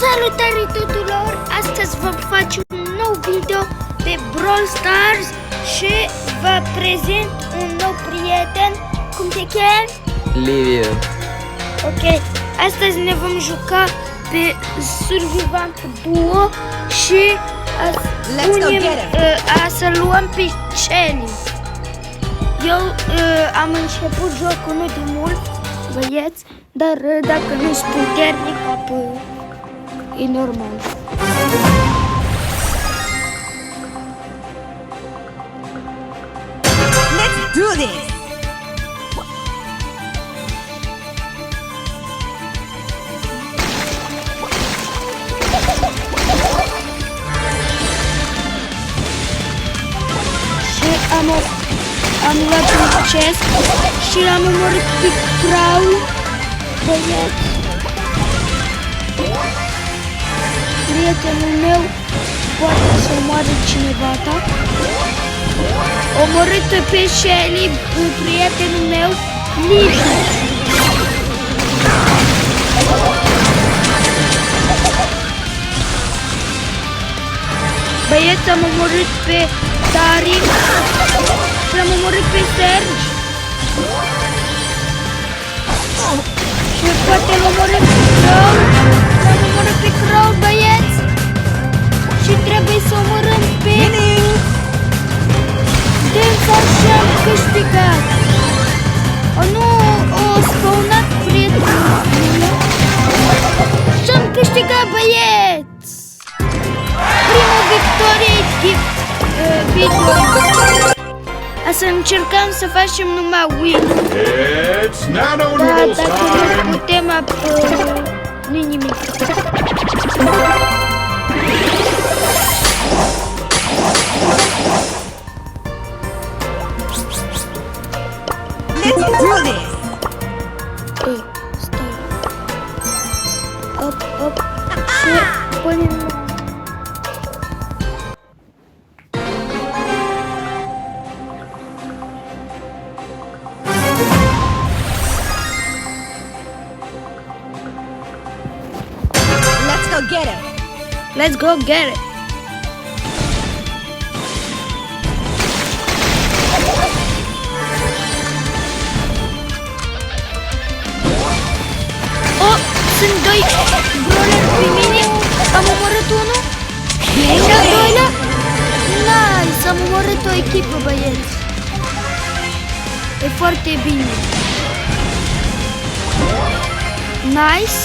Salutare tuturor! Astăzi vom face un nou video de Brawl Stars și vă prezint un nou prieten. Cum te chemi? Liviu. Ok, astăzi ne vom juca pe Survivant Duo și să luăm pe Shelly. Eu am început jocul nu de mult, băieți, dar dacă nu ești puternic, e normal. Let's do this! Și am luat un chest și am omorât pe Crow, băieți. Prietenul meu poate să omoare cineva, da? Omorât pe Shelly, prietenul meu, Liviu. Băieți, am omorât pe Darin și am omorât pe Serge. Și poate l omorât pe Crow. L-am omorât pe Crow, băieți. Și trebuie să omorâm pe Dânsa și am câștigat. O, nu, o spawnat prietenul meu. Și am câștigat, băieți. Prima victorie din video. Să încercăm să facem numai win. Da, dacă nu putem, nu-i nimic. Let's do this! Ei, stai. Op. Și punem... Let's go get him! Let's go get it. Oh, sunt doi brawler pe mine. Am omorât unul. Și al doilea. Nice, am omorât o echipă, băieți. E foarte bine. Nice.